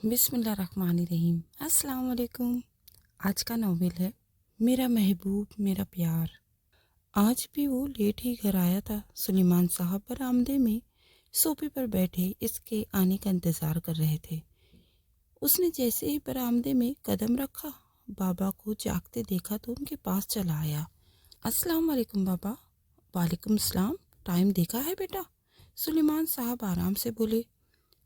بسم اللہ الرحمن الرحیم۔ السلام علیکم۔ آج کا ناول ہے میرا محبوب میرا پیار۔ آج بھی وہ لیٹ ہی گھر آیا تھا۔ سلیمان صاحب برآمدے میں صوفے پر بیٹھے اس کے آنے کا انتظار کر رہے تھے۔ اس نے جیسے ہی برآمدے میں قدم رکھا، بابا کو جاگتے دیکھا تو ان کے پاس چلا آیا۔ السلام علیکم بابا۔ وعلیکم السلام۔ ٹائم دیکھا ہے بیٹا؟ سلیمان صاحب آرام سے بولے۔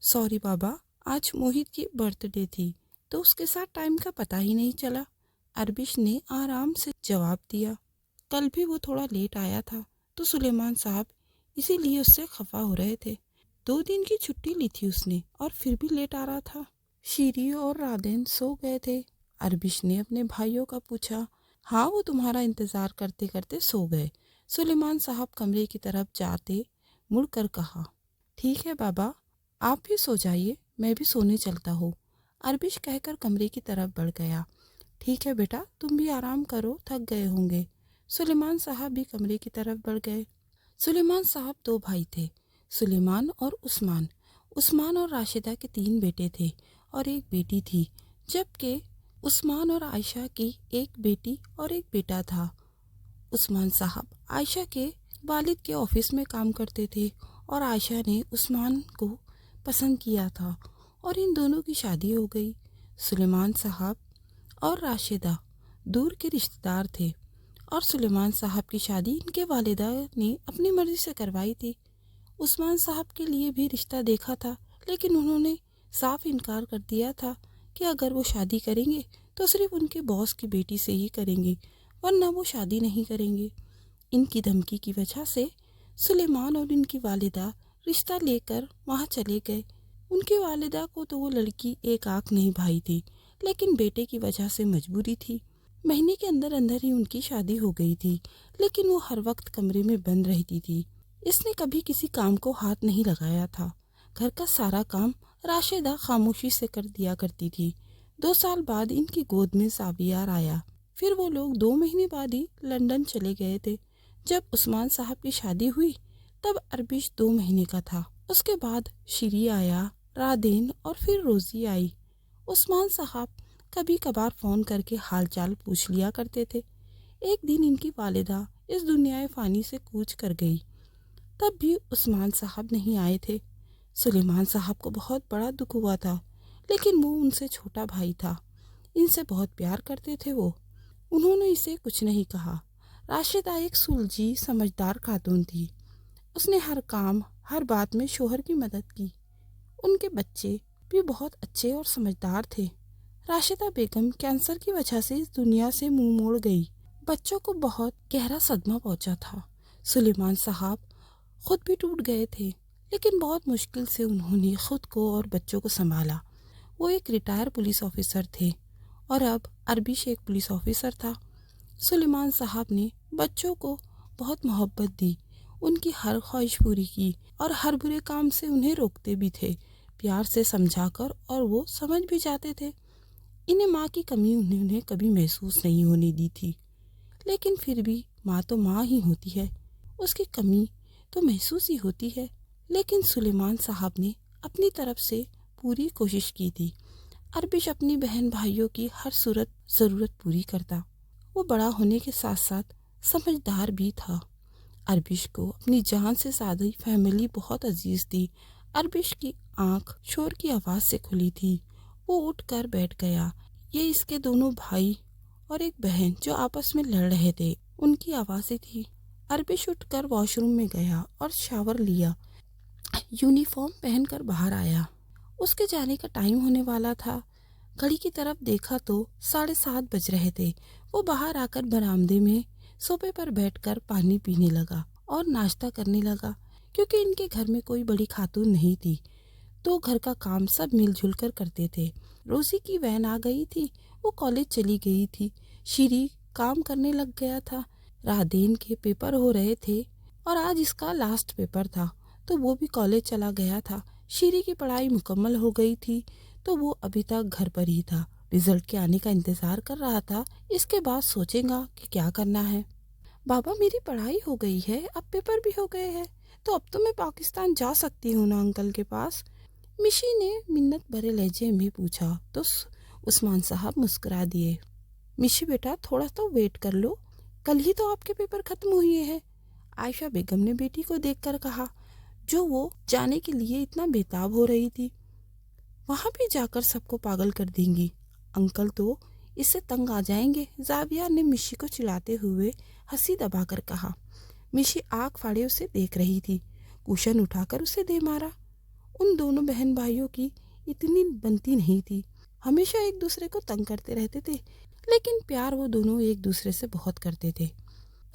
سوری بابا، آج موہت کی برتھ ڈے تھی تو اس کے ساتھ ٹائم کا پتہ ہی نہیں چلا، اربش نے آرام سے جواب دیا۔ کل بھی وہ تھوڑا لیٹ آیا تھا تو سلیمان صاحب اسی لیے اس سے خفا ہو رہے تھے۔ 2 دن کی چھٹی لی تھی اس نے اور پھر بھی لیٹ آ رہا تھا۔ شیری اور رادین سو گئے تھے۔ اربش نے اپنے بھائیوں کا پوچھا۔ ہاں، وہ تمہارا انتظار کرتے کرتے سو گئے۔ سلیمان صاحب کمرے کی طرف جاتے مڑ کر کہا۔ ٹھیک ہے بابا، آپ بھی سو جائیے، میں بھی سونے چلتا ہوں، اربش کہہ کر کمرے کی طرف بڑھ گیا۔ ٹھیک ہے بیٹا، تم بھی آرام کرو، تھک گئے ہوں گے۔ سلیمان صاحب بھی کمرے کی طرف بڑھ گئے۔ سلیمان صاحب 2 بھائی تھے، سلیمان اور عثمان۔ عثمان اور راشدہ کے 3 بیٹے تھے اور 1 بیٹی تھی، جبکہ عثمان اور عائشہ کی 1 بیٹی اور 1 بیٹا تھا۔ عثمان صاحب عائشہ کے والد کے آفس میں کام کرتے تھے اور عائشہ نے عثمان کو پسند کیا تھا اور ان دونوں کی شادی ہو گئی۔ سلیمان صاحب اور راشدہ دور کے رشتہ دار تھے اور سلیمان صاحب کی شادی ان کے والدہ نے اپنی مرضی سے کروائی تھی۔ عثمان صاحب کے لیے بھی رشتہ دیکھا تھا، لیکن انہوں نے صاف انکار کر دیا تھا کہ اگر وہ شادی کریں گے تو صرف ان کے باس کی بیٹی سے ہی کریں گے، ورنہ وہ شادی نہیں کریں گے۔ ان کی دھمکی کی وجہ سے سلیمان اور ان کی والدہ رشتہ لے کر وہاں چلے گئے۔ ان کی والدہ کو تو وہ لڑکی ایک آنکھ نہیں بھائی تھی، لیکن بیٹے کی وجہ سے مجبوری تھی۔ مہینے کے اندر ہی ان کی شادی ہو گئی تھی، لیکن وہ ہر وقت کمرے میں بند رہتی تھی۔ اس نے کبھی کسی کام کو ہاتھ نہیں لگایا تھا۔ گھر کا سارا کام راشدہ خاموشی سے کر دیا کرتی تھی۔ 2 سال بعد ان کی گود میں ساویار آیا۔ پھر وہ لوگ 2 مہینے بعد ہی لندن چلے گئے تھے۔ جب عثمان صاحب کی شادی ہوئی تب اربش 2 مہینے کا تھا۔ اس کے بعد شیری آیا، رادین اور پھر روزی آئی۔ عثمان صاحب کبھی کبھار فون کر کے حال چال پوچھ لیا کرتے تھے۔ ایک دن ان کی والدہ اس دنیا فانی سے کوچ کر گئی، تب بھی عثمان صاحب نہیں آئے تھے۔ سلیمان صاحب کو بہت بڑا دکھ ہوا تھا، لیکن وہ ان سے چھوٹا بھائی تھا، ان سے بہت پیار کرتے تھے وہ۔ انہوں نے اسے کچھ نہیں کہا۔ راشدہ ایک سلجھی سمجھدار خاتون تھی۔ اس نے ہر کام ہر بات میں شوہر کی مدد کی۔ ان کے بچے بھی بہت اچھے اور سمجھدار تھے۔ راشدہ بیگم کینسر کی وجہ سے اس دنیا سے منہ موڑ گئی۔ بچوں کو بہت گہرا صدمہ پہنچا تھا۔ سلیمان صاحب خود بھی ٹوٹ گئے تھے، لیکن بہت مشکل سے انہوں نے خود کو اور بچوں کو سنبھالا۔ وہ ایک ریٹائر پولیس آفیسر تھے اور اب اربش ایک پولیس آفیسر تھا۔ سلیمان صاحب نے بچوں کو بہت محبت دی، ان کی ہر خواہش پوری کی اور ہر برے کام سے انہیں روکتے بھی تھے، پیار سے سمجھا کر، اور وہ سمجھ بھی جاتے تھے۔ انہیں ماں کی کمی انہوں نے کبھی محسوس نہیں ہونے دی تھی، لیکن پھر بھی ماں تو ماں ہی ہوتی ہے، اس کی کمی تو محسوس ہی ہوتی ہے۔ لیکن سلیمان صاحب نے اپنی طرف سے پوری کوشش کی تھی۔ اربش اپنی بہن بھائیوں کی ہر ضرورت پوری کرتا۔ وہ بڑا ہونے کے ساتھ ساتھ سمجھدار بھی تھا۔ اربش کو اپنی جان سے زیادہ فیملی بہت عزیز تھی۔ اربش کی آنکھ شور کی آواز سے کھلی تھی۔ وہ اٹھ کر بیٹھ گیا۔ یہ اس کے 2 بھائی اور ایک بہن جو آپس میں لڑ رہے تھے، ان کی آوازیں تھی۔ اربش اٹھ کر واش روم میں گیا اور شاور لیا، یونیفارم پہن کر باہر آیا۔ اس کے جانے کا ٹائم ہونے والا تھا۔ گھڑی کی طرف دیکھا تو 7:30 بج رہے تھے۔ وہ باہر آ کر برآمدے میں صوفے پر بیٹھ کر پانی پینے لگا اور ناشتہ کرنے لگا۔ کیونکہ ان کے گھر میں کوئی بڑی خاتون نہیں تھی تو گھر کا کام سب مل جل کر کرتے تھے۔ روزی کی وین آ گئی تھی، وہ کالج چلی گئی تھی۔ شیری کام کرنے لگ گیا تھا۔ رادین کے پیپر ہو رہے تھے اور آج اس کا لاسٹ پیپر تھا تو وہ بھی کالج چلا گیا تھا۔ شیری کی پڑھائی مکمل ہو گئی تھی تو وہ ابھی تک گھر پر ہی تھا، رزلٹ کے آنے کا انتظار کر رہا تھا۔ اس کے بعد سوچے گا کہ کیا کرنا ہے۔ بابا، میری پڑھائی ہو گئی ہے، اب پیپر بھی ہو گئے ہیں، تو اب تو میں پاکستان جا سکتی ہوں نا انکل کے پاس؟ मिशी ने मिन्नत भरे लहजे में पूछा तो उस्मान साहब मुस्कुरा दिए। मिशी बेटा थोड़ा तो वेट कर लो, कल ही तो आपके पेपर खत्म हुए हैं। आयशा बेगम ने बेटी को देखकर कहा, जो वो जाने के लिए इतना बेताब हो रही थी। वहां भी जाकर सबको पागल कर देंगी, अंकल तो इससे तंग आ जाएंगे। जाविया ने मिशी को चिल्लाते हुए हंसी दबाकर कहा। मिशी आंख फाड़े उसे देख रही थी। कुशन उठाकर उसे दे मारा। उन दोनों बहन भाइयों की इतनी बनती नहीं थी, हमेशा एक दूसरे को तंग करते रहते थे, लेकिन प्यार वो दोनों एक दूसरे से बहुत करते थे।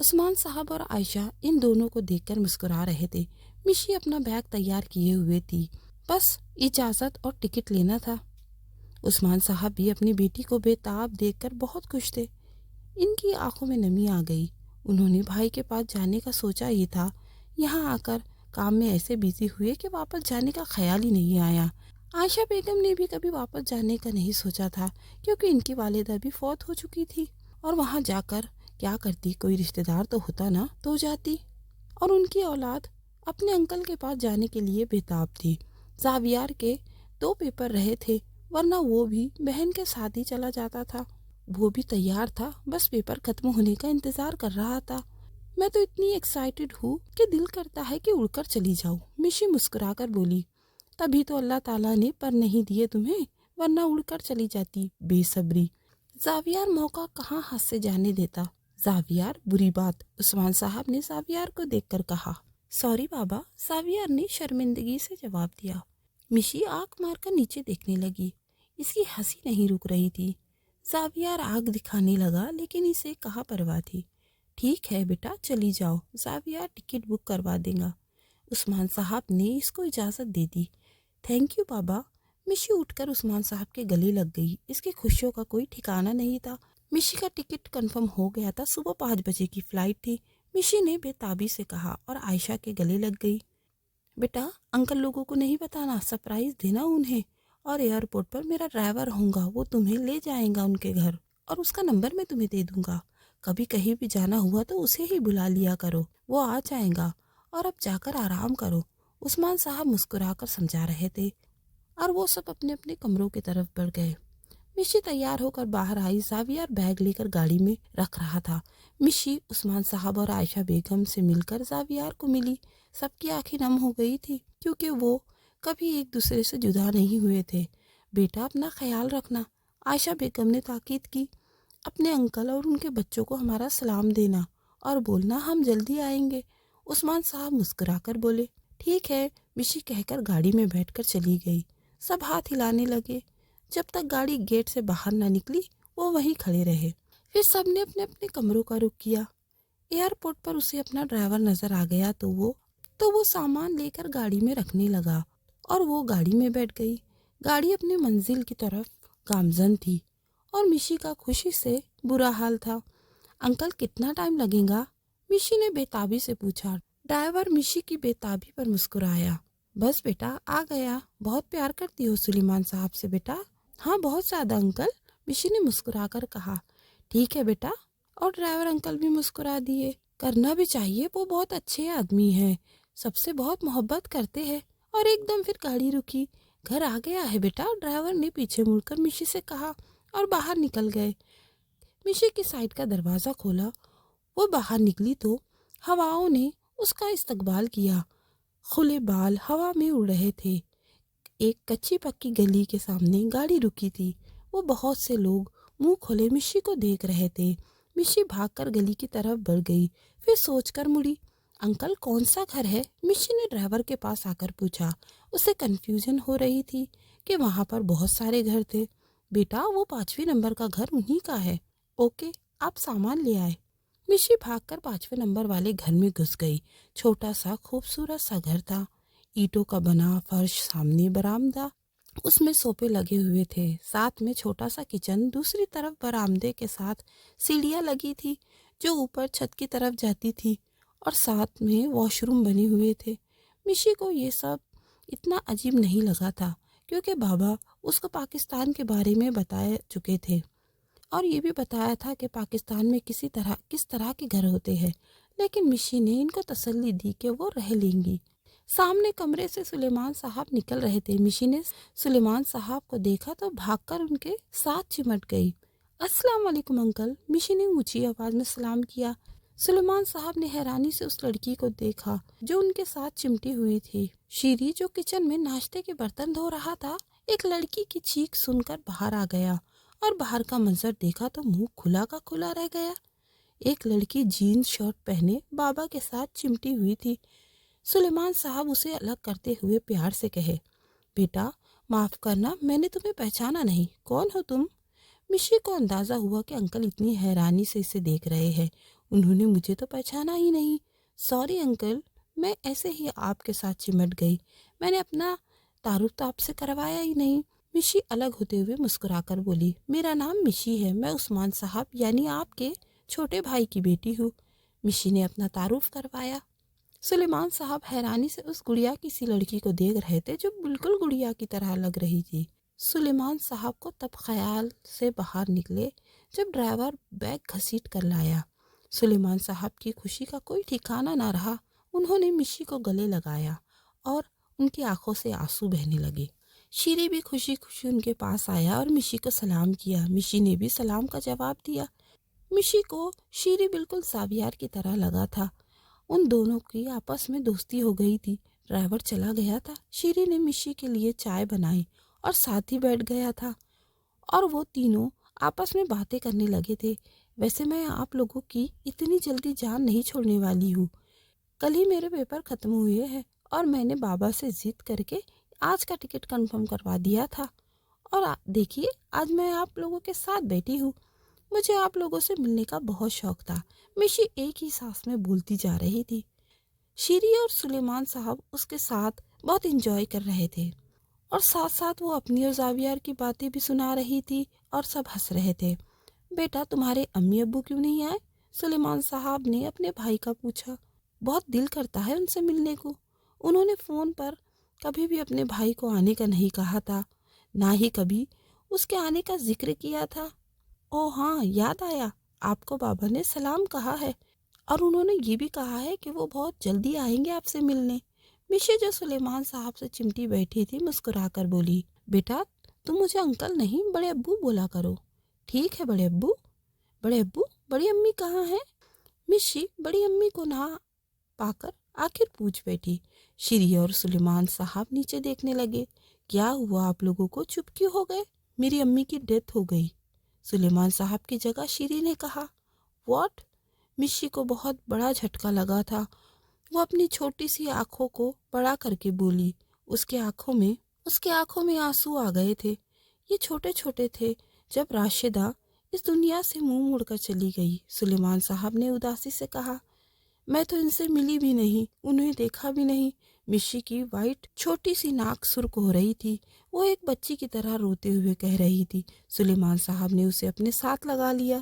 उस्मान साहब और आयशा इन दोनों को देखकर मुस्कुरा रहे थे। मिशी अपना बैग तैयार किए हुए थी, बस इजाजत और टिकट लेना था। उस्मान साहब भी अपनी बेटी को बेताब देखकर बहुत खुश थे। इनकी आंखों में नमी आ गई। उन्होंने भाई के पास जाने का सोचा ही था, यहाँ आकर काम में ऐसे बिजी हुए कि वापस जाने का ख्याल ही नहीं आया। आयशा बेगम ने भी कभी वापस जाने का नहीं सोचा था, क्योंकि इनकी वालिदा भी फौत हो चुकी थी, और वहाँ जाकर क्या करती, कोई रिश्तेदार तो होता ना तो जाती। और उनकी औलाद अपने अंकल के पास जाने के लिए बेताब थी। जावियार के 2 पेपर रहे थे, वरना वो भी बहन के साथ ही चला जाता था। वो भी तैयार था, बस पेपर खत्म होने का इंतजार कर रहा था। मैं तो इतनी एक्साइटेड हूँ कि दिल करता है कि उड़कर चली जाऊँ, मिशी मुस्कुराकर बोली। तभी तो अल्लाह ताला ने पर नहीं दिए तुम्हें, वरना उड़कर चली जाती बेसब्री। जावियार मौका कहाँ हाथ से जाने देता। जावियार बुरी बात, उस्मान साहब ने जावियार को देखकर कहा। सॉरी बाबा, जावियार ने शर्मिंदगी से जवाब दिया। मिशी आंख मारकर नीचे देखने लगी। इसकी हंसी नहीं रुक रही थी। जावियार आग दिखाने लगा, लेकिन इसे कहाँ परवाह थी। ठीक है बेटा, चली जाओ, जावियार टिकट बुक करवा देगा। उस्मान साहब ने इसको इजाज़त दे दी। थैंक यू बाबा। मिशी उठकर उस्मान साहब के गले लग गई। इसकी खुशियों का कोई ठिकाना नहीं था। मिशी का टिकट कंफर्म हो गया था, सुबह 5 बजे की फ्लाइट थी। मिशी ने बेताबी से कहा और आयशा के गले लग गई। बेटा अंकल लोगों को नहीं बताना, सरप्राइज देना उन्हें, और एयरपोर्ट पर मेरा ड्राइवर होगा, वो तुम्हें ले जाएगा उनके घर, और उसका नंबर मैं तुम्हें दे दूंगा। कभी कहीं भी जाना हुआ तो उसे ही बुला लिया करो, वो आ जाएगा। और अब जाकर आराम करो। उस्मान साहब मुस्कुराकर समझा रहे थे, और वो सब अपने अपने कमरों की तरफ बढ़ गए। मिशी तैयार होकर बाहर आई। जावियार बैग लेकर गाड़ी में रख रहा था। मिशी उस्मान साहब और आयशा बेगम से मिलकर जावियार को मिली। सबकी आंखें नम हो गई थी, क्योंकि वो कभी एक दूसरे से जुदा नहीं हुए थे। बेटा अपना ख्याल रखना, आयशा बेगम ने ताकीद की। अपने अंकल और उनके बच्चों को हमारा सलाम देना, और बोलना हम जल्दी आएंगे। उस्मान साहब मुस्कुराकर बोले, ठीक है। मिशी कहकर गाड़ी में बैठकर चली गई। सब हाथ हिलाने लगे। जब तक गाड़ी गेट से बाहर ना निकली, वो वहीं खड़े रहे। फिर सबने अपने अपने कमरों का रुख किया। एयरपोर्ट पर उसे अपना ड्राइवर नजर आ गया, तो वो सामान लेकर गाड़ी में रखने लगा, और वो गाड़ी में बैठ गई। गाड़ी अपने मंजिल की तरफ गामजन थी, और मिशी का खुशी से बुरा हाल था। अंकल कितना टाइम लगेगा? मिशी ने बेताबी से पूछा। ड्राइवर मिशी की बेताबी पर मुस्कुराया। बस बेटा आ गया। बहुत प्यार करती हो सुलेमान साहब से बेटा? हाँ बहुत ज्यादा अंकल, मिशी ने मुस्कुराकर कहा। ठीक है बेटा। और ड्राइवर अंकल भी मुस्कुरा दिए। करना भी चाहिए, वो बहुत अच्छे आदमी हैं, सबसे बहुत मोहब्बत करते हैं। और एकदम फिर गाड़ी रुकी। घर आ गया है बेटा, ड्राइवर ने पीछे मुड़कर मिशी से कहा, और बाहर निकल गए। मिशी की साइड का दरवाज़ा खोला। वो बाहर निकली तो हवाओं ने उसका इस्तकबाल किया। खुले बाल हवा में उड़ रहे थे। एक कच्ची पक्की गली के सामने गाड़ी रुकी थी। वो बहुत से लोग मुंह खोले मिशी को देख रहे थे। मिशी भागकर गली की तरफ बढ़ गई, फिर सोचकर मुड़ी। अंकल कौन सा घर है? मिशी ने ड्राइवर के पास आकर पूछा। उसे कन्फ्यूजन हो रही थी कि वहाँ पर बहुत सारे घर थे। बेटा वो 5वें नंबर का घर उन्हीं का है। ओके, आप सामान ले आए। मिशी भागकर 5वें नंबर वाले घर में घुस गई। छोटा सा खूबसूरत सा घर था। ईंटों का बना फर्श, सामने बरामदा, उसमें सोफे लगे हुए थे। साथ में छोटा सा किचन, दूसरी तरफ बरामदे के साथ सीढ़ियाँ लगी थी जो ऊपर छत की तरफ जाती थी, और साथ में वॉशरूम बने हुए थे। मिशी को ये सब इतना अजीब नहीं लगा था, क्योंकि बाबा उसको पाकिस्तान के बारे में बता चुके थे, और ये भी बताया था कि पाकिस्तान में किस तरह के घर होते हैं। लेकिन मिशी ने इनको तसल्ली दी कि वो रह लेंगी। سامنے کمرے سے سلیمان صاحب نکل رہے تھے۔ مشی نے سلیمان صاحب کو دیکھا تو بھاگ کر ان کے ساتھ چمٹ گئی۔ السلام علیکم انکل، مشی نے اونچی آواز میں سلام کیا۔ سلیمان صاحب نے حیرانی سے اس لڑکی کو دیکھا جو ان کے ساتھ چمٹی ہوئی تھی۔ شیری جو کچن میں ناشتے کے برتن دھو رہا تھا، ایک لڑکی کی چیخ سن کر باہر آ گیا اور باہر کا منظر دیکھا تو منہ کھلا کا کھلا رہ گیا۔ ایک لڑکی جینز شرٹ پہنے بابا کے ساتھ چمٹی ہوئی تھی۔ سلیمان صاحب اسے الگ کرتے ہوئے پیار سے کہے، بیٹا معاف کرنا، میں نے تمہیں پہچانا نہیں، کون ہو تم؟ مشی کو اندازہ ہوا کہ انکل اتنی حیرانی سے اسے دیکھ رہے ہیں، انہوں نے مجھے تو پہچانا ہی نہیں۔ سوری انکل، میں ایسے ہی آپ کے ساتھ چمٹ گئی، میں نے اپنا تعارف تو آپ سے کروایا ہی نہیں۔ مشی الگ ہوتے ہوئے مسکرا کر بولی، میرا نام مشی ہے، میں عثمان صاحب یعنی آپ کے چھوٹے بھائی کی بیٹی ہوں۔ مشی نے اپنا تعارف کروایا۔ سلیمان صاحب حیرانی سے اس گڑیا کی سی لڑکی کو دیکھ رہے تھے جو بالکل گڑیا کی طرح لگ رہی تھی۔ سلیمان صاحب کو تب خیال سے باہر نکلے جب ڈرائیور بیگ گھسیٹ کر لایا۔ سلیمان صاحب کی خوشی کا کوئی ٹھکانہ نہ رہا۔ انہوں نے مشی کو گلے لگایا اور ان کی آنکھوں سے آنسو بہنے لگے۔ شیری بھی خوشی خوشی ان کے پاس آیا اور مشی کو سلام کیا۔ مشی نے بھی سلام کا جواب دیا۔ مشی کو شیری بالکل ساویار کی طرح لگا تھا۔ ان دونوں کی آپس میں دوستی ہو گئی تھی۔ ڈرائیور چلا گیا تھا۔ شیری نے مشی کے لیے چائے بنائی اور ساتھ ہی بیٹھ گیا تھا اور وہ تینوں آپس میں باتیں کرنے لگے تھے۔ ویسے میں آپ لوگوں کی اتنی جلدی جان نہیں چھوڑنے والی ہوں۔ کل ہی میرے پیپر ختم ہوئے ہیں اور میں نے بابا سے ضد کر کے آج کا ٹکٹ کنفرم کروا دیا تھا اور دیکھیے آج میں آپ لوگوں کے ساتھ بیٹھی ہوں۔ مجھے آپ لوگوں سے ملنے کا بہت شوق تھا۔ مشی ایک ہی سانس میں بولتی جا رہی تھی۔ شیری اور سلیمان صاحب اس کے ساتھ بہت انجوائے کر رہے تھے اور ساتھ ساتھ وہ اپنی اور زاویار کی باتیں بھی سنا رہی تھی اور سب ہنس رہے تھے۔ بیٹا تمہارے امی ابو کیوں نہیں آئے؟ سلیمان صاحب نے اپنے بھائی کا پوچھا۔ بہت دل کرتا ہے ان سے ملنے کو۔ انہوں نے فون پر کبھی بھی اپنے بھائی کو آنے کا نہیں کہا تھا، نہ ہی کبھی اس کے آنے کا ذکر کیا تھا۔ او ہاں، یاد آیا، آپ کو بابا نے سلام کہا ہے اور انہوں نے یہ بھی کہا ہے کہ وہ بہت جلدی آئیں گے آپ سے ملنے۔ مشی جو سلیمان صاحب سے چمٹی بیٹھی تھی مسکرا کر بولی، بیٹا تم مجھے انکل نہیں بڑے ابو بولا کرو۔ ٹھیک ہے بڑے ابو۔ بڑے ابو، بڑی امی کہاں ہیں؟ مشی بڑی امی کو نہ پا کر آخر پوچھ بیٹھی۔ شیری اور سلیمان صاحب نیچے دیکھنے لگے۔ کیا ہوا آپ لوگوں کو، چپ کیوں ہو گئے؟ میری امی کی ڈیتھ ہو گئی، سلیمان صاحب کی جگہ شیری نے کہا۔ واٹ؟ مشی کو بہت بڑا جھٹکا لگا تھا۔ وہ اپنی چھوٹی سی آنکھوں کو بڑا کر کے بولی۔ اس کے آنکھوں میں آنسو آ گئے تھے۔ یہ چھوٹے چھوٹے تھے جب راشدہ اس دنیا سے منہ موڑ کر چلی گئی۔ سلیمان صاحب نے اداسی سے کہا، میں تو ان سے ملی بھی نہیں، انہیں دیکھا بھی نہیں۔ مشی کی وائٹ چھوٹی سی ناک سرخ ہو رہی تھی۔ وہ ایک بچی کی طرح روتے ہوئے کہہ رہی تھی۔ سلیمان صاحب نے اسے اپنے ساتھ لگا لیا۔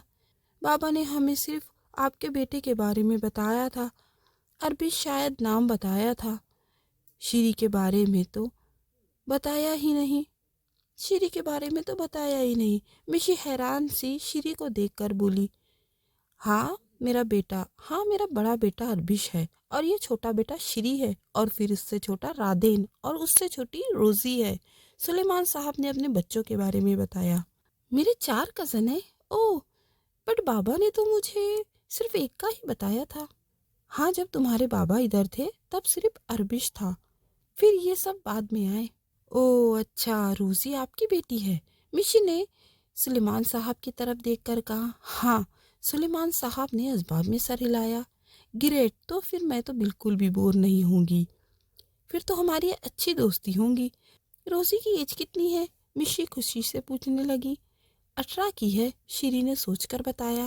بابا نے ہمیں صرف آپ کے بیٹے کے بارے میں بتایا تھا، عربی شاید نام بتایا تھا، شیری کے بارے میں تو بتایا ہی نہیں۔ مشی حیران سی شیری کو دیکھ کر بولی، ہاں میرا بڑا بیٹا عربش ہے اور یہ چھوٹا بیٹا شیری ہے اور پھر اس سے چھوٹا رادین اور اس سے چھوٹی روزی ہے۔ سلیمان صاحب نے اپنے بچوں کے بارے میں بتایا۔ میرے 4 کزن ہیں۔ اوہ، بٹ بابا نے تو مجھے صرف ایک کا ہی بتایا تھا۔ ہاں، جب تمہارے بابا ادھر تھے تب صرف عربش تھا، پھر یہ سب بعد میں آئے۔ اوہ اچھا، روزی آپ کی بیٹی ہے؟ مشی نے سلیمان صاحب کی طرف دیکھ کر کہا۔ ہاں، سلیمان صاحب نے اسباب میں سر ہلایا۔ گریٹ، تو پھر میں تو بالکل بھی بور نہیں ہوں گی، پھر تو ہماری اچھی دوستی ہوں گی۔ روزی کی ایج کتنی ہے؟ مشی خوشی سے پوچھنے لگی۔ 18 کی ہے، شیری نے سوچ کر بتایا۔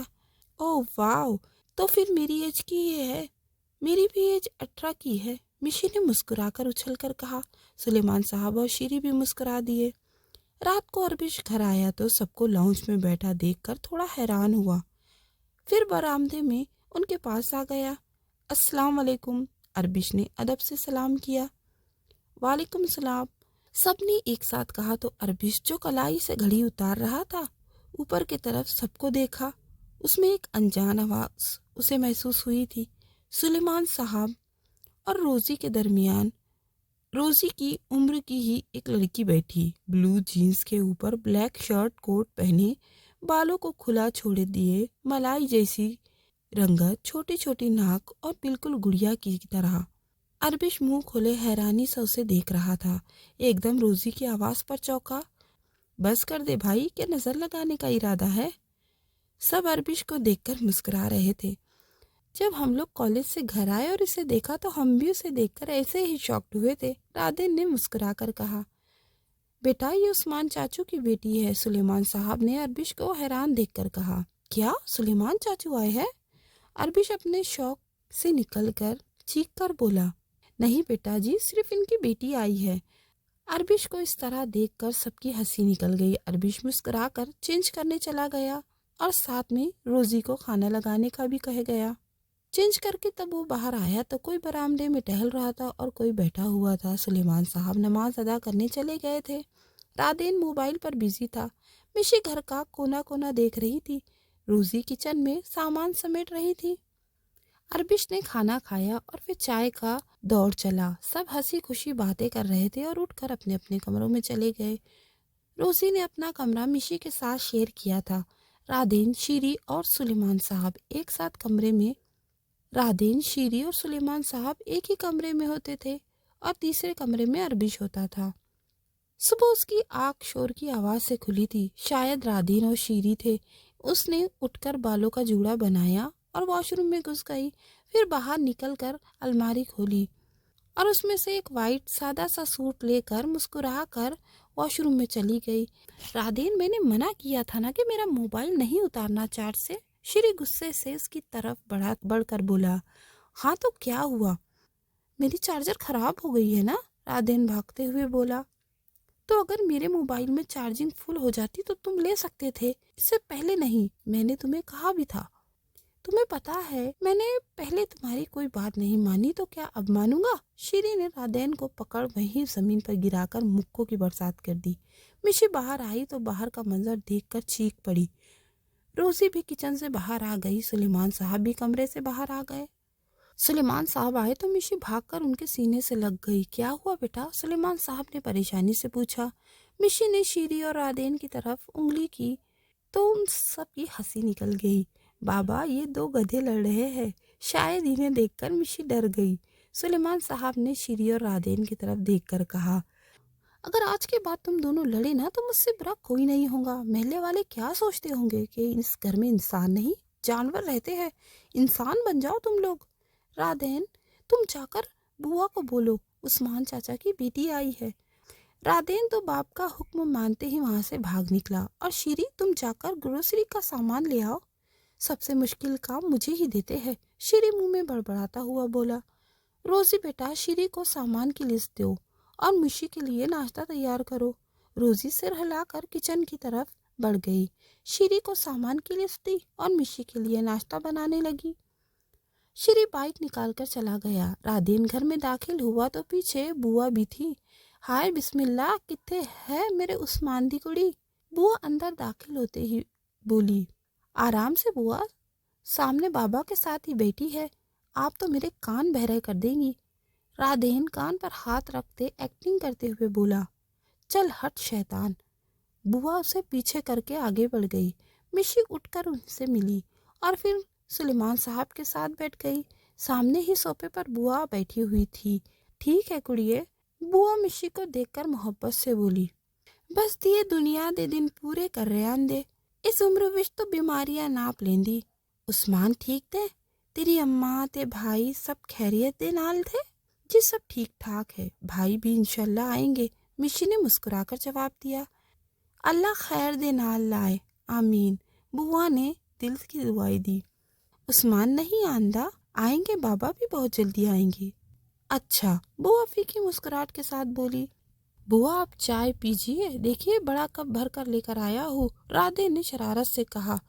اوہ واو، تو پھر میری ایج کی یہ ہے، میری بھی ایج 18 کی ہے، مشی نے مسکرا کر اچھل کر کہا۔ سلیمان صاحب اور شیری بھی مسکرا دیے۔ رات کو عربش گھر آیا تو سب کو لاؤنج میں بیٹھا دیکھ کر تھوڑا حیران ہوا، پھر برآمدے میں ان کے پاس آ گیا۔ السلام علیکم، عربش نے ادب سے سلام کیا۔ وعلیکم السلام، سب نے ایک ساتھ کہا تو عربش جو کلائی سے گھڑی اتار رہا تھا اوپر کی طرف سب کو دیکھا۔ اس میں ایک انجان آواز اسے محسوس ہوئی تھی۔ سلیمان صاحب اور روزی کے درمیان रोजी की उम्र की ही एक लड़की बैठी, ब्लू जीन्स के ऊपर ब्लैक शर्ट कोट पहने, बालों को खुला छोड़ दिए, मलाई जैसी रंगत, छोटी छोटी नाक और बिल्कुल गुड़िया की तरह। अरबिश मुंह खोले हैरानी से उसे देख रहा था। एकदम रोजी की आवाज पर चौंका। बस कर दे भाई, क्या नजर लगाने का इरादा है? सब अरबिश को देखकर मुस्कुरा रहे थे। जब हम लोग कॉलेज से घर आए और इसे देखा तो हम भी उसे देखकर ऐसे ही शॉक्ड हुए थे, राधेन ने मुस्कुराकर कहा। बेटा, ये उस्मान चाचू की बेटी है, सुलेमान साहब ने अरबिश को हैरान देखकर कहा। क्या सुलेमान चाचू आए हैं? अरबिश अपने शौक से निकलकर चीख कर बोला। नहीं बेटा जी, सिर्फ इनकी बेटी आई है। अरबिश को इस तरह देखकर सबकी हंसी निकल गई। अरबिश मुस्कुराकर चेंज करने चला गया और साथ में रोजी को खाना लगाने का भी कह गया। चेंज करके तब वो बाहर आया तो कोई बरामदे में टहल रहा था और कोई बैठा हुआ था। सुलेमान साहब नमाज अदा करने चले गए थे। रादेन मोबाइल पर बिजी था। मिशी घर का कोना कोना देख रही थी। रोजी किचन में सामान समेट रही थी। अरबिश ने खाना खाया और फिर चाय का दौर चला। सब हंसी खुशी बातें कर रहे थे और उठकर अपने अपने कमरों में चले गए। रोजी ने अपना कमरा मिशी के साथ शेयर किया था। रादेन, शीरी और सुलेमान साहब एक साथ कमरे में रादेन, शीरी और सुलेमान साहब एक ही कमरे में होते थे और तीसरे कमरे में अरबिश होता था। सुबह उसकी आँख शोर की आवाज से खुली थी। शायद रादेन और शीरी थे। उसने उठकर बालों का जूड़ा बनाया और वॉशरूम में घुस गई। फिर बाहर निकलकर अलमारी खोली और उसमें से एक वाइट सादा सा सूट लेकर मुस्कुरा कर वॉशरूम में चली गई। रादेन, मैंने मना किया था ना कि मेरा मोबाइल नहीं उतारना चार्ज से। श्री गुस्से से उसकी तरफ बढ़कर बोला। हाँ तो क्या हुआ? मेरी चार्जर खराब हो गई है ना, रादेन भागते हुए बोला। तो अगर मेरे मोबाइल में चार्जिंग फुल हो जाती तो तुम ले सकते थे, इससे पहले नहीं। मैंने तुम्हें कहा भी था। तुम्हें पता है मैंने पहले तुम्हारी कोई बात नहीं मानी तो क्या अब मानूंगा? शीरी ने रादेन को पकड़ वहीं जमीन पर गिराकर मुक्कों की बरसात कर दी। मिशी बाहर आई तो बाहर का मंजर देखकर चीख पड़ी। रोजी भी किचन से बाहर आ गई। सुलेमान साहब भी कमरे से बाहर आ गए। सुलेमान साहब आए तो मिशी भागकर उनके सीने से लग गई। क्या हुआ बेटा? सुलेमान साहब ने परेशानी से पूछा। मिशी ने शीरी और रादेन की तरफ उंगली की तो उन सब की हंसी निकल गई। बाबा, ये दो गधे लड़ रहे हैं। शायद इन्हें देखकर मिशी डर गई। सुलेमान साहब ने शीरी और रादेन की तरफ देखकर कहा। अगर आज के बाद तुम दोनों लड़े ना तो मुझसे बुरा कोई नहीं होगा। महल्ले वाले क्या सोचते होंगे कि इस घर में इंसान नहीं जानवर रहते हैं। इंसान बन जाओ तुम लोग। रादेन, तुम जाकर बुआ को बोलो उस्मान चाचा की बेटी आई है। रादेन तो बाप का हुक्म मानते ही वहां से भाग निकला। और शीरी, तुम जाकर ग्रोसरी का सामान ले आओ। सबसे मुश्किल काम मुझे ही देते हैं, शीरी मुंह में बड़बड़ाता हुआ बोला। रोजी बेटा, शीरी को सामान की लिस्ट दो और मिशी के लिए नाश्ता तैयार करो। रोजी सिर हिलाकर किचन की तरफ बढ़ गई। शीरी को सामान की लिस्ट दी और मिशी के लिए नाश्ता बनाने लगी। शीरी बाइक निकालकर चला गया। रादेन घर में दाखिल हुआ तो पीछे बुआ भी थी। हाय बिस्मिल्लाह, कित्थे है मेरे उस्मान दी कुड़ी? बुआ अंदर दाखिल होते ही बोली। आराम से बुआ, सामने बाबा के साथ ही बैठी है। आप तो मेरे कान बहरे कर देंगी। राधेन कान पर हाथ रखते एक्टिंग करते हुए बोला। चल हट शैतान। बुआ उसे पीछे करके आगे बढ़ गई। मिशी उठकर उनसे मिली और फिर सुलेमान साहब के साथ बैठ गई। सामने ही सोफे पर बुआ बैठी हुई थी। ठीक है कुड़िए, बुआ मिशी को देखकर मोहब्बत से बोली। बस दिए दुनिया दे दिन पूरे कर रहे आंदे। इस उम्र विच तो बीमारियां नाप लेंदी। उस्मान ठीक थे? तेरी अम्मा ते भाई सब खैरियत दे नाल थे? जी सब ठीक ठाक है, भाई भी इंशाल्लाह आएंगे, मिशी ने मुस्कुराकर जवाब दिया। अल्लाह खैर दे नाल लाए, आमीन, बुआ ने दिल की दुआई दी। उस्मान नहीं आंदा? आएंगे, बाबा भी बहुत जल्दी आएंगे। अच्छा, बुआ फीकी मुस्कुराहट के साथ बोली। बुआ आप चाय पीजिए, देखिए बड़ा कप भर कर लेकर आया हूँ, राधे ने शरारत से कहा।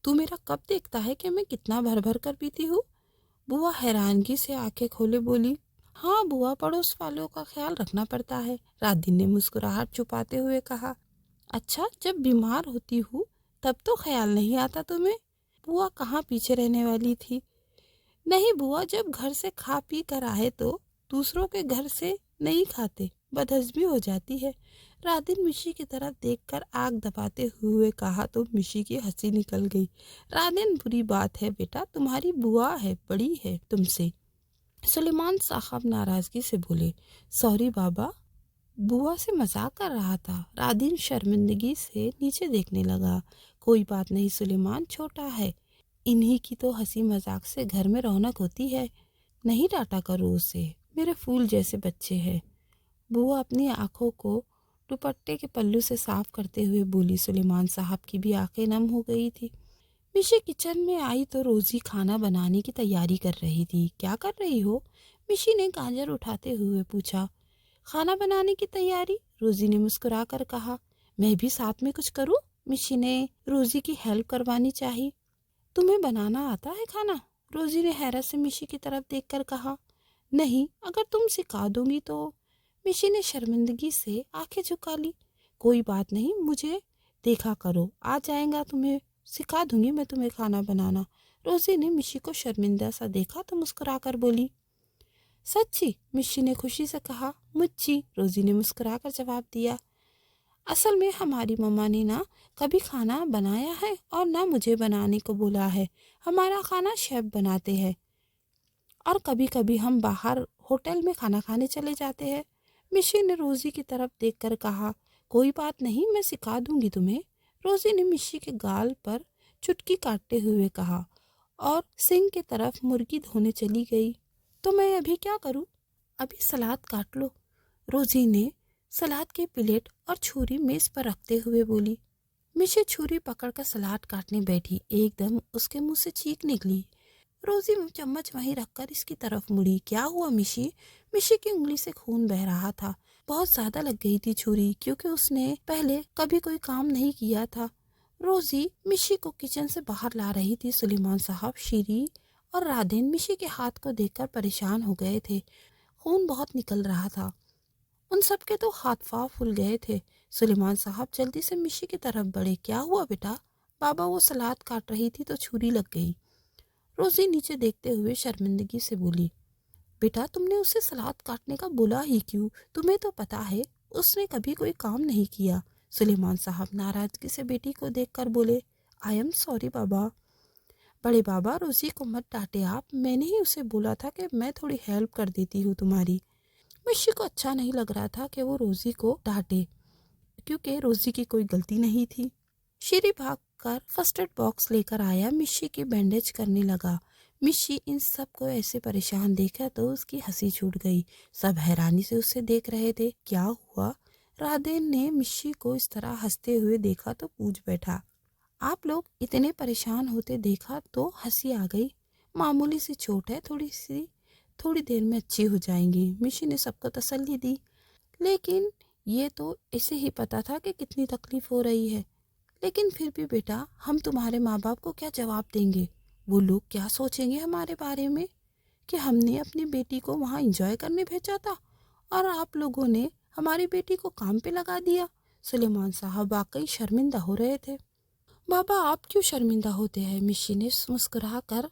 तू मेरा कप देखता है कि मैं कितना भर भर कर पीती हूँ? बुआ हैरानगी से आंखें खोले बोली। हाँ बुआ, पड़ोस वालों का ख्याल रखना पड़ता है, राधे ने मुस्कुराहट छुपाते हुए कहा। अच्छा, जब बीमार होती हूँ तब तो ख्याल नहीं आता तुम्हें? बुआ कहाँ पीछे रहने वाली थी। नहीं बुआ, जब घर से खा पी कर आए तो दूसरों के घर से नहीं खाते, बदहज़मी हो जाती है। राधिन मिशी की तरफ देखकर आग दबाते हुए कहा तो मिशी की हंसी निकल गई। राधिन, बुरी बात है बेटा, तुम्हारी बुआ है, बड़ी है तुमसे। सुलेमान साहब नाराजगी से बोले, सॉरी बाबा, बुआ से मजाक कर रहा था। राधिन शर्मिंदगी से नीचे देखने लगा। कोई बात नहीं सुलेमान, छोटा है, इन्हीं की तो हंसी मजाक से घर में रौनक होती है। नहीं डांटा करो उसे, मेरे फूल जैसे बच्चे हैं। बुआ अपनी आंखों को दुपट्टे के पल्लू से साफ करते हुए बोली। सुलेमान साहब की भी आंखें नम हो गई थी। मिशी किचन में आई तो रोजी खाना बनाने की तैयारी कर रही थी। क्या कर रही हो? मिशी ने गाजर उठाते हुए पूछा। खाना बनाने की तैयारी, रोजी ने मुस्कुरा कर कहा। मैं भी साथ में कुछ करूं? मिशी ने रोजी की हेल्प करवानी चाहिए। तुम्हें बनाना आता है खाना? रोजी ने हैरत से मिशी की तरफ देखकर कहा। नहीं, अगर तुम सिखा दूंगी तो। मिशी ने शर्मिंदगी से आंखें झुका ली। कोई बात नहीं, मुझे देखा करो, आ जाएगा, तुम्हें सिखा दूंगी मैं तुम्हें खाना बनाना। रोजी ने मिशी को शर्मिंदा सा देखा तो मुस्कुरा कर बोली। सच्ची? मिशी ने खुशी से कहा। मुच्ची, रोजी ने मुस्कुराकर जवाब दिया। असल में हमारी मम्मा ने ना कभी खाना बनाया है और ना मुझे बनाने को बोला है। हमारा खाना शेफ बनाते हैं और कभी कभी हम बाहर होटल में खाना खाने चले जाते हैं। मिशी ने रोजी की तरफ देखकर कहा। कोई बात नहीं, मैं सिखा दूंगी तुम्हें। रोजी ने मिशी के गाल पर चुटकी काटते हुए कहा और सिंक की तरफ मुर्गी धोने चली गई। तो मैं अभी क्या करूं? अभी सलाद काट लो, रोजी ने सलाद की प्लेट और छुरी मेज पर रखते हुए बोली। मिशी छुरी पकड़कर सलाद काटने बैठी। एकदम उसके मुंह से चीख निकली। रोजी चम्मच वहीं रखकर इसकी तरफ मुड़ी। क्या हुआ मिशी? मिशी की उंगली से खून बह रहा था। बहुत ज्यादा लग गई थी छुरी, क्योंकि उसने पहले कभी कोई काम नहीं किया था। रोजी मिशी को किचन से बाहर ला रही थी। सुलेमान साहब, शीरी और राधिन मिशी के हाथ को देखकर परेशान हो गए थे। खून बहुत निकल रहा था। उन सब के तो हाथ पांव फूल गए थे। सुलेमान साहब जल्दी से मिशी की तरफ बढ़े। क्या हुआ बेटा? बाबा, वो सलाद काट रही थी तो छुरी लग गई। रोजी नीचे देखते हुए शर्मिंदगी से बोली। बेटा, तुमने उसे सलाद काटने का बोला ही क्यों? तुम्हें तो पता है उसने कभी कोई काम नहीं किया। सुलेमान साहब नाराजगी से बेटी को देखकर बोले। आई एम सॉरी बाबा। बड़े बाबा, रोजी को मत डांटे आप, मैंने ही उसे बोला था कि मैं थोड़ी हेल्प कर देती हूँ तुम्हारी। मिशी को अच्छा नहीं लग रहा था कि वो रोजी को डांटे, क्योंकि रोजी की कोई गलती नहीं थी। शीरी भागकर फर्स्ट एड बॉक्स लेकर आया। मिशी की बैंडेज करने लगा। मिशी इन सब को ऐसे परेशान देखा तो उसकी हंसी छूट गई। सब हैरानी से उसे देख रहे थे। क्या हुआ? राधेन ने मिशी को इस तरह हंसते हुए देखा तो पूछ बैठा। आप लोग इतने परेशान होते देखा तो हंसी आ गई। मामूली सी चोट है, थोड़ी देर में अच्छी हो जाएंगी, मिशी ने सबको तसल्ली दी। लेकिन ये तो इसे ही पता था कि कितनी तकलीफ हो रही है। लेकिन फिर भी बेटा, हम तुम्हारे माँ बाप को क्या जवाब देंगे? वो लोग क्या सोचेंगे हमारे बारे में कि हमने अपनी बेटी को वहाँ एंजॉय करने भेजा था और आप लोगों ने हमारी बेटी को काम पे लगा दिया। सुलेमान साहब वाकई शर्मिंदा हो रहे थे। बाबा, आप क्यों शर्मिंदा होते हैं? मिशी ने मुस्कुरा कर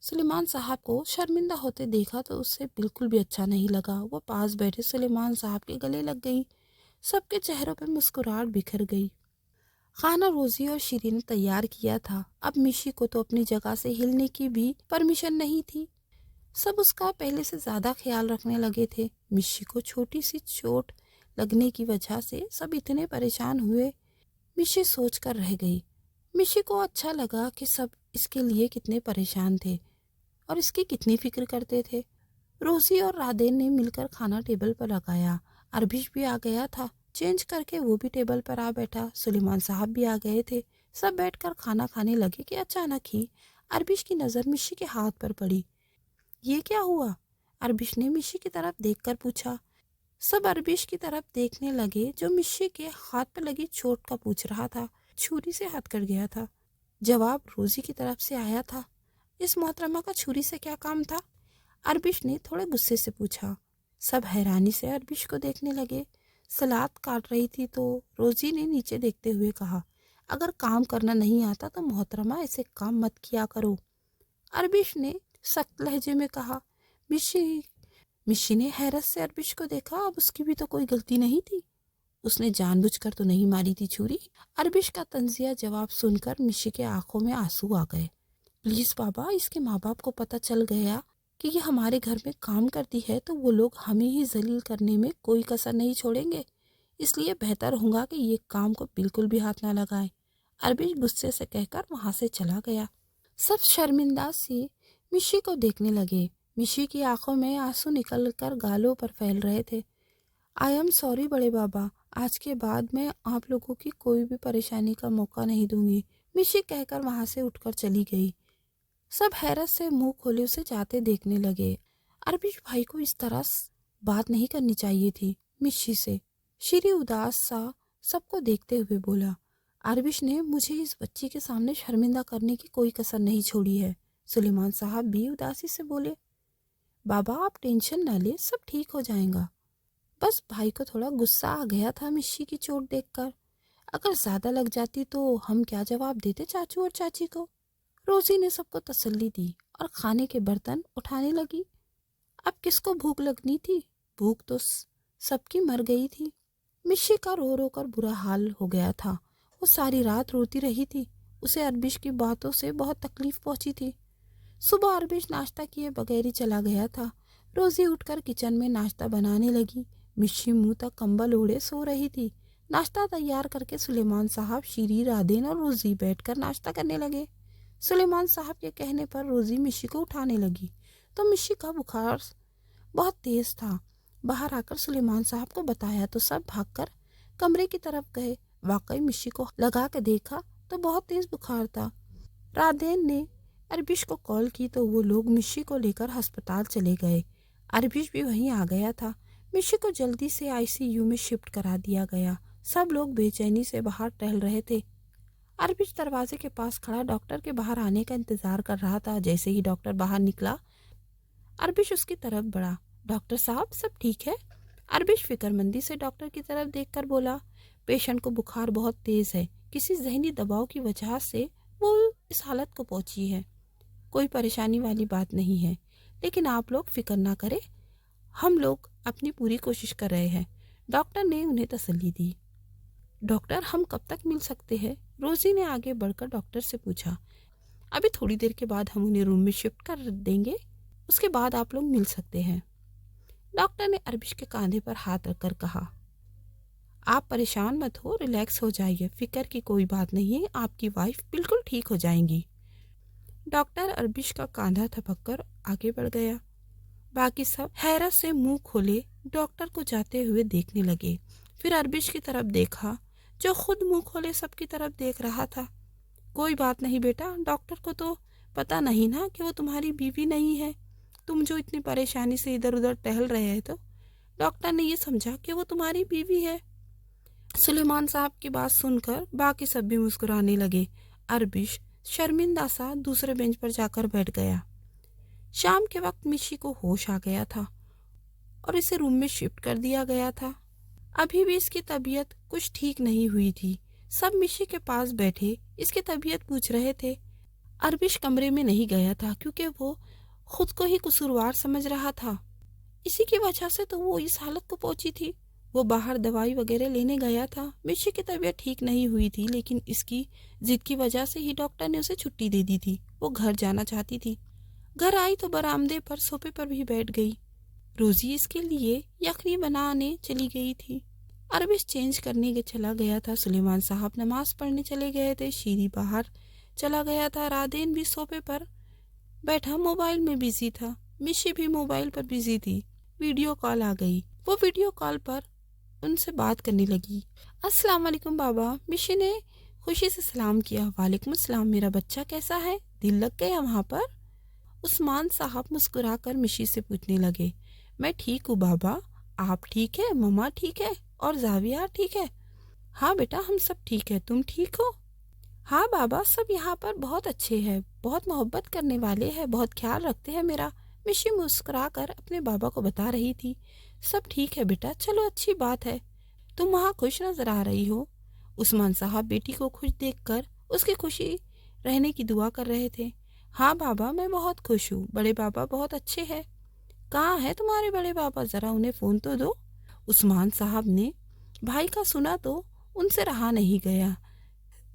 सुलेमान साहब को शर्मिंदा होते देखा तो उससे बिल्कुल भी अच्छा नहीं लगा। वो पास बैठे सुलेमान साहब के गले लग गई। सबके चेहरों पर मुस्कुराहट बिखर गई। खाना रोजी और शीरी ने तैयार किया था। अब मिशी को तो अपनी जगह से हिलने की भी परमिशन नहीं थी। सब उसका पहले से ज्यादा ख्याल रखने लगे थे। मिशी को छोटी सी चोट लगने की वजह से सब इतने परेशान हुए। मिशी सोच कर रह गई। मिशी को अच्छा लगा कि सब इसके लिए कितने परेशान थे और इसकी कितनी फिक्र करते थे। रोजी और राधेन ने मिलकर खाना टेबल पर लगाया। अरबिश भी आ गया था। चेंज करके वो भी टेबल पर आ बैठा। सुलेमान साहब भी आ गए थे। सब बैठकर खाना खाने लगे कि अचानक ही अरबिश की नज़र मिशी के हाथ पर पड़ी। ये क्या हुआ? अरबिश ने मिशी की तरफ देखकर पूछा। सब अरबिश की तरफ देखने लगे जो मिशी के हाथ पर लगी चोट का पूछ रहा था। छुरी से हाथ कट गया था। जवाब रोजी की तरफ से आया था। इस मोहतरमा का छुरी से क्या काम था? अरबिश ने थोड़े गुस्से से पूछा। सब हैरानी से अरबिश को देखने लगे। सलाद काट रही थी तो रोजी ने नीचे देखते हुए कहा, अगर काम करना नहीं आता तो मोहतरमा ऐसे काम मत किया करो। अरबिश ने सख्त लहजे में कहा। मिशी मिशी ने हैरत से अरबिश को देखा। अब उसकी भी तो कोई गलती नहीं थी, उसने जानबूझकर तो नहीं मारी थी छुरी। अरबिश का तंजिया जवाब सुनकर मिशी के आंखों में आंसू आ गए। प्लीज बाबा, इसके माँ बाप को पता चल गया कि ये हमारे घर में काम करती है तो वो लोग हमें ही जलील करने में कोई कसर नहीं छोड़ेंगे, इसलिए बेहतर होगा कि ये काम को बिल्कुल भी हाथ ना लगाए। अरबिश गुस्से से कहकर वहां से चला गया। सब शर्मिंदा से मिशी को देखने लगे। मिशी की आंखों में आंसू निकलकर गालों पर फैल रहे थे। आई एम सॉरी बड़े बाबा, आज के बाद मैं आप लोगों की कोई भी परेशानी का मौका नहीं दूंगी, मिशी कहकर वहां से उठकर चली गई। सब हैरत से मुंह खोले उसे जाते देखने लगे। अरबिश भाई को इस तरह बात नहीं करनी चाहिए थी मिशी से। श्री उदास सा सबको देखते हुए बोला। अरबिश ने मुझे इस बच्ची के सामने शर्मिंदा करने की कोई कसर नहीं छोड़ी है। सुलेमान साहब भी उदासी से बोले। बाबा आप टेंशन ना ले, सब ठीक हो जाएगा। बस भाई को थोड़ा गुस्सा आ गया था मिशी की चोट देखकर। अगर ज्यादा लग जाती तो हम क्या जवाब देते चाचू और चाची को। रोजी ने सबको तसल्ली दी और खाने के बर्तन उठाने लगी। अब किसको भूख लगनी थी, भूख तो सबकी मर गई थी। मिशी का रो रो कर बुरा हाल हो गया था। वो सारी रात रोती रही थी। उसे अरबिश की बातों से बहुत तकलीफ पहुंची थी। सुबह अरबिश नाश्ता किए बगैर ही चला गया था। रोजी उठकर किचन में नाश्ता बनाने लगी। मिशी मुंह तक कंबल ओढ़े सो रही थी। नाश्ता तैयार करके सुलेमान साहब, शीरी, रादेन और रोजी बैठकर नाश्ता करने लगे। सुलेमान साहब के कहने पर रोजी मिशी को उठाने लगी तो मिशी का बुखार बहुत तेज था। बाहर आकर सुलेमान साहब को बताया तो सब भागकर कमरे की तरफ गए। वाकई मिशी को लगा के देखा तो बहुत तेज बुखार था। रादेन ने अरबिश को कॉल की तो वो लोग मिशी को लेकर अस्पताल चले गए। अरबिश भी वहीं आ गया था। मिशी को जल्दी से आईसीयू में शिफ्ट करा दिया गया। सब लोग बेचैनी से बाहर टहल रहे थे। अरबिश दरवाजे के पास खड़ा डॉक्टर के बाहर आने का इंतजार कर रहा था। जैसे ही डॉक्टर बाहर निकला, अरबिश उसकी तरफ बढ़ा। डॉक्टर साहब, सब ठीक है? अरबिश फिक्रमंदी से डॉक्टर की तरफ देखकर बोला। पेशेंट को बुखार बहुत तेज है, किसी जहनी दबाव की वजह से वो इस हालत को पहुंची है। कोई परेशानी वाली बात नहीं है, लेकिन आप लोग फिक्र ना करें, हम लोग अपनी पूरी कोशिश कर रहे हैं। डॉक्टर ने उन्हें तसल्ली दी। डॉक्टर, हम कब तक मिल सकते हैं? रोजी ने आगे बढ़कर डॉक्टर से पूछा। अभी थोड़ी देर के बाद हम उन्हें रूम में शिफ्ट कर देंगे, उसके बाद आप लोग मिल सकते हैं। डॉक्टर ने अरबिश के कंधे पर हाथ रखकर कहा। आप परेशान मत हो, रिलैक्स हो जाइए, फिक्र की कोई बात नहीं है, आपकी वाइफ बिल्कुल ठीक हो जाएंगी। डॉक्टर अरबिश का कंधा थपककर आगे बढ़ गया। बाकी सब हैरत से मुंह खोले डॉक्टर को जाते हुए देखने लगे। फिर अरबिश की तरफ देखा जो खुद मुंह खोले सबकी तरफ देख रहा था। कोई बात नहीं बेटा, डॉक्टर को तो पता नहीं ना कि वो तुम्हारी बीवी नहीं है। तुम जो इतनी परेशानी से इधर उधर टहल रहे हैं तो डॉक्टर ने ये समझा कि वो तुम्हारी बीवी है। सुलेमान साहब की बात सुनकर बाकी सब भी मुस्कुराने लगे। अरबिश शर्मिंदा सा दूसरे बेंच पर जाकर बैठ गया। शाम के वक्त मिशी को होश आ गया था और इसे रूम में शिफ्ट कर दिया गया था। अभी भी इसकी तबीयत कुछ ठीक नहीं हुई थी। सब मिशी के पास बैठे इसकी तबीयत पूछ रहे थे। अरबिश कमरे में नहीं गया था क्योंकि वो खुद को ही कसूरवार समझ रहा था। इसी की वजह से तो वो इस हालत को पहुंची थी। वो बाहर दवाई वगैरह लेने गया था। मिशी की तबीयत ठीक नहीं हुई थी, लेकिन इसकी जिद की वजह से ही डॉक्टर ने उसे छुट्टी दे दी थी। वो घर जाना चाहती थी। घर आई तो बरामदे पर सोफे पर भी बैठ गई। रोजी इसके लिए यखनी बनाने चली गई थी। अरबिश चेंज करने के चला गया था। सुलेमान साहब नमाज पढ़ने चले गए थे। शीरी बाहर चला गया था। रादेन भी सोफे पर बैठा मोबाइल में बिजी था। मिशी भी मोबाइल पर बिजी थी। वीडियो कॉल आ गई। वो वीडियो कॉल पर उनसे बात करने लगी। अस्सलाम वालेकुम बाबा, मिशी ने खुशी से सलाम किया। वालेकुम अस्सलाम, मेरा बच्चा कैसा है? दिल लग गया वहाँ पर? उस्मान साहब मुस्कुराकर मिशी से पूछने लगे। मैं ठीक हूँ बाबा, आप ठीक है? मम्मा ठीक है? और जाविया ठीक है? हाँ बेटा, हम सब ठीक है। तुम ठीक हो? हाँ बाबा, सब यहाँ पर बहुत अच्छे हैं, बहुत मोहब्बत करने वाले हैं, बहुत ख्याल रखते हैं मेरा। मिशी मुस्कुराकर अपने बाबा को बता रही थी। सब ठीक है बेटा, चलो अच्छी बात है। तुम वहाँ खुश नजर आ रही हो। उस्मान साहब बेटी को खुश देखकर उसकी खुशी रहने की दुआ कर रहे थे। हाँ बाबा, मैं बहुत खुश हूँ। बड़े बाबा बहुत अच्छे हैं। کہاں ہے تمہارے بڑے پاپا؟ ذرا انہیں فون تو دو۔ عثمان صاحب نے بھائی کا سنا تو ان سے رہا نہیں گیا،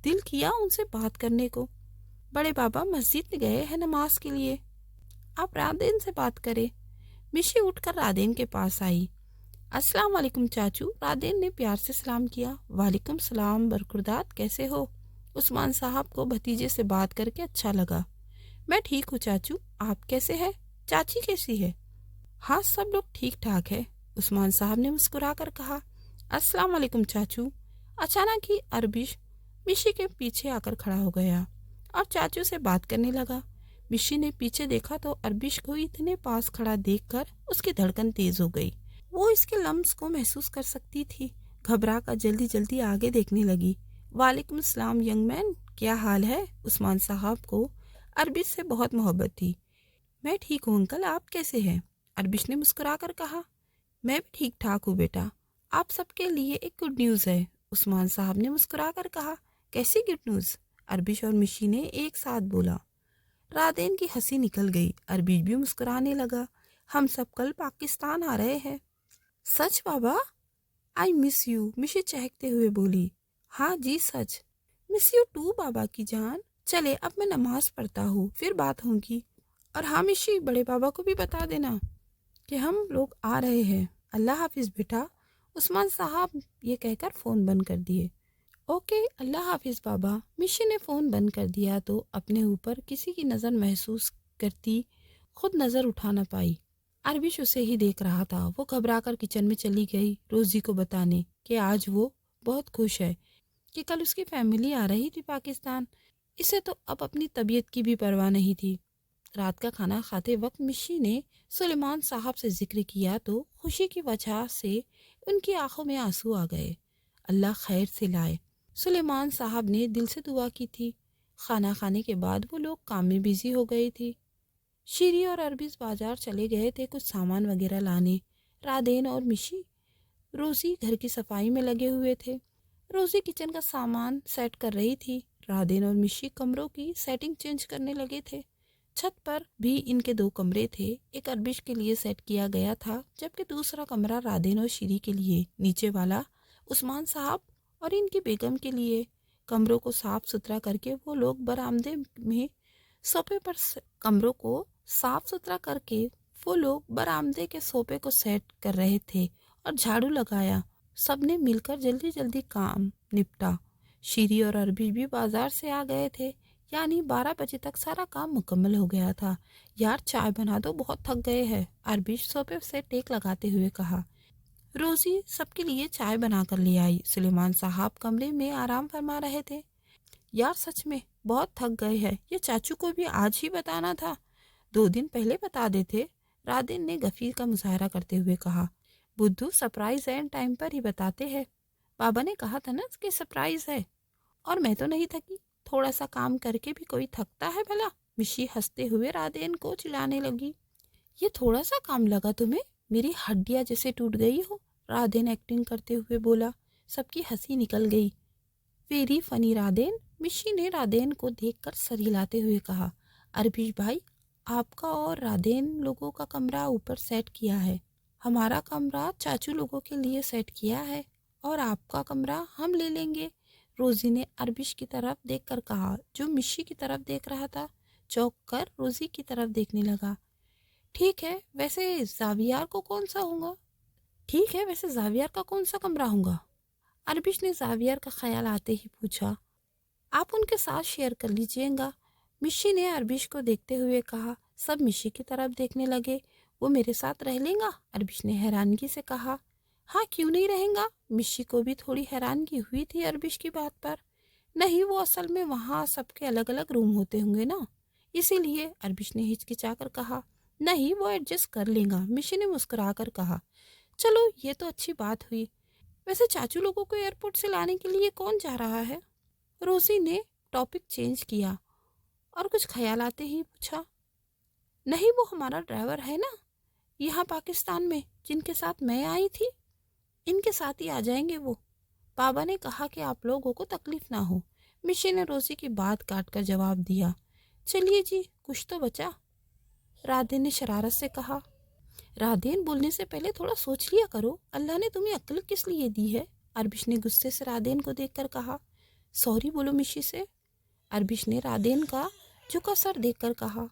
دل کیا ان سے بات کرنے کو۔ بڑے پاپا مسجد گئے ہیں نماز کے لیے، آپ رادین سے بات کریں۔ مشی اٹھ کر رادین کے پاس آئی۔ السلام علیکم چاچو، رادین نے پیار سے سلام کیا۔ وعلیکم السلام برخورداد، کیسے ہو؟ عثمان صاحب کو بھتیجے سے بات کر کے اچھا لگا۔ میں ٹھیک ہوں چاچو، آپ کیسے ہیں؟ چاچی کیسی ہے؟ ہاں سب لوگ ٹھیک ٹھاک ہے، عثمان صاحب نے مسکرا کر کہا۔ السلام علیکم چاچو۔ اچانک ہی اربش مشی کے پیچھے آ کر کھڑا ہو گیا اور چاچو سے بات کرنے لگا۔ مشی نے پیچھے دیکھا تو اربش کو اتنے پاس کھڑا دیکھ کر اس کی دھڑکن تیز ہو گئی۔ وہ اس کے لمس کو محسوس کر سکتی تھی۔ گھبرا کر جلدی جلدی آگے دیکھنے لگی۔ وعلیکم السلام ینگ مین، کیا حال ہے؟ عثمان صاحب کو اربش سے بہت محبت تھی۔ میں ٹھیک ہوں انکل، آپ کیسے ہیں؟ اربش نے مسکرا کر کہا۔ میں بھی ٹھیک ٹھاک ہوں بیٹا، آپ سب کے لیے ایک گڈ نیوز ہے، عثمان صاحب نے مسکرا کر کہا۔ کیسی گڈ نیوز؟ اربش اور مشی نے ایک ساتھ بولا۔ رادین کی ہنسی نکل گئی، اربش بھی مسکرانے لگا۔ ہم سب کل پاکستان آ رہے ہیں۔ سچ بابا؟ آئی مس یو، مشی چہکتے ہوئے بولی۔ ہاں جی سچ، مس یو ٹو بابا کی جان۔ چلے اب میں نماز پڑھتا ہوں، پھر بات ہوگی۔ اور ہاں مشی، بڑے بابا کو بھی بتا دینا کہ ہم لوگ آ رہے ہیں۔ اللہ حافظ بیٹا، عثمان صاحب یہ کہہ کر فون بند کر دیے۔ اوکے اللہ حافظ بابا۔ مشی نے فون بند کر دیا تو اپنے اوپر کسی کی نظر محسوس کرتی خود نظر اٹھا نہ پائی۔ اربش اسے ہی دیکھ رہا تھا۔ وہ گھبرا کر کچن میں چلی گئی روزی کو بتانے کہ آج وہ بہت خوش ہے کہ کل اس کی فیملی آ رہی تھی پاکستان۔ اسے تو اب اپنی طبیعت کی بھی پرواہ نہیں تھی۔ رات کا کھانا کھاتے وقت مشی نے سلیمان صاحب سے ذکر کیا تو خوشی کی وجہ سے ان کی آنکھوں میں آنسو آ گئے۔ اللہ خیر سے لائے، سلیمان صاحب نے دل سے دعا کی تھی۔ کھانا کھانے کے بعد وہ لوگ کام میں بیزی ہو گئی تھی۔ شیری اور اربز بازار چلے گئے تھے کچھ سامان وغیرہ لانے۔ رادین اور مشی روزی گھر کی صفائی میں لگے ہوئے تھے۔ روزی کچن کا سامان سیٹ کر رہی تھی، رادین اور مشی کمروں کی سیٹنگ چینج کرنے لگے تھے۔ چھت پر بھی ان کے 2 کمرے تھے، ایک اربش کے لیے سیٹ کیا گیا تھا جبکہ دوسرا کمرہ رادین اور شیری کے لیے، نیچے والا عثمان صاحب اور ان کی بیگم کے لیے۔ کمروں کو صاف ستھرا کر کے وہ لوگ برآمدے میں سوپے پر کمروں کو صاف ستھرا کر کے وہ لوگ برآمدے کے سوپے کو سیٹ کر رہے تھے اور جھاڑو لگایا۔ سب نے مل کر جلدی جلدی کام نپٹا۔ شیری اور اربش بھی بازار سے آ گئے تھے، یعنی 12 بجے تک سارا کام مکمل ہو گیا تھا۔ یار چائے بنا دو، بہت تھک گئے ہیں، اربش سوپے سے ٹیک لگاتے ہوئے کہا۔ روزی سب کے لیے چائے بنا کر لے آئی۔ سلیمان صاحب کمرے میں آرام فرما رہے تھے۔ یار سچ میں بہت تھک گئے ہیں، یہ چاچو کو بھی آج ہی بتانا تھا، 2 دن پہلے بتا دیتے، رادین نے غفیر کا مظاہرہ کرتے ہوئے کہا۔ بدھو سرپرائز اینڈ ٹائم پر ہی بتاتے ہیں، بابا نے کہا تھا نا کہ سرپرائز ہے، اور میں تو نہیں تھکی، تھوڑا سا کام کر کے بھی کوئی تھکتا ہے بھلا؟ مشی ہنستے ہوئے رادین کو چلانے لگی۔ یہ تھوڑا سا کام لگا تمہیں؟ میری ہڈیاں جیسے ٹوٹ گئی ہو، رادین ایکٹنگ کرتے ہوئے بولا۔ سب کی ہنسی نکل گئی۔ ویری فنی رادین، مشی نے رادین کو دیکھ کر سر ہلاتے ہوئے کہا۔ اربش بھائی، آپ کا اور رادین لوگوں کا کمرہ اوپر سیٹ کیا ہے، ہمارا کمرہ چاچو لوگوں کے لیے سیٹ کیا ہے، اور آپ کا کمرہ ہم لے لیں گے، روزی نے اربش کی طرف دیکھ کر کہا جو مشی کی طرف دیکھ رہا تھا۔ چونک کر روزی کی طرف دیکھنے لگا۔ ٹھیک ہے ویسے زاویار کا کون سا کمرہ ہوگا؟ اربش نے زاویار کا خیال آتے ہی پوچھا۔ آپ ان کے ساتھ شیئر کر لیجئے گا، مشی نے اربش کو دیکھتے ہوئے کہا۔ سب مشی کی طرف دیکھنے لگے۔ وہ میرے ساتھ رہ لیں گا؟ اربش نے حیرانگی سے کہا۔ ہاں کیوں نہیں رہیں گا؟ مشی کو بھی تھوڑی حیرانگی ہوئی تھی اربش کی بات پر۔ نہیں، وہ اصل میں وہاں سب کے الگ الگ روم ہوتے ہوں گے نا، اسی لیے، اربش نے ہچکچا کر کہا۔ نہیں، وہ ایڈجسٹ کر لیں گا، مشی نے مسکرا کر کہا۔ چلو یہ تو اچھی بات ہوئی۔ ویسے چاچو لوگوں کو ایئرپورٹ سے لانے کے لیے کون جا رہا ہے؟ روزی نے ٹاپک چینج کیا اور کچھ خیال آتے ہی پوچھا۔ نہیں، وہ ہمارا ڈرائیور ہے نا یہاں پاکستان میں، جن کے ساتھ میں آئی تھی، ان کے ساتھ ہی آ جائیں گے وہ۔ بابا نے کہا کہ آپ لوگوں کو تکلیف نہ ہو، مشی نے روزی کی بات کاٹ کر جواب دیا۔ چلیے جی، کچھ تو بچا، رادین نے شرارت سے کہا۔ राधेन बोलने से पहले थोड़ा सोच लिया करो, अल्लाह ने तुम्हें अक्ल किस लिए दी है? अरबिश ने गुस्से से राधेन को देखकर कहा। सॉरी बोलो मिशी से। अरबिश ने राधेन का झुका सर देखकर कहा।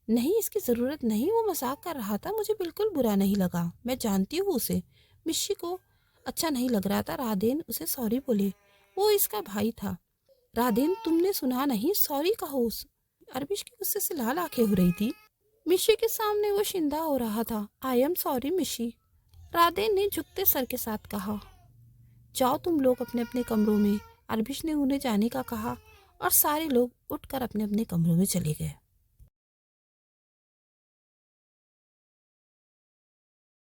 नहीं, इसकी ज़रूरत नहीं, वो मजाक कर रहा था, मुझे बिल्कुल बुरा नहीं लगा, मैं जानती हूँ उसे। मिशी को अच्छा नहीं लग रहा था राधेन उसे सॉरी बोले, वो इसका भाई था। राधेन तुमने सुना नहीं, सॉरी कहो। अरबिश के गुस्से से लाल आंखें हो रही थी। मिशी के सामने वो शिंदा हो रहा था। आई एम सॉरी मिशी, राधेन ने झुकते सर के साथ कहा। जाओ तुम लोग अपने अपने कमरों में, अरबिश ने उन्हें जाने का कहा और सारे लोग उठकर अपने अपने कमरों में चले गए।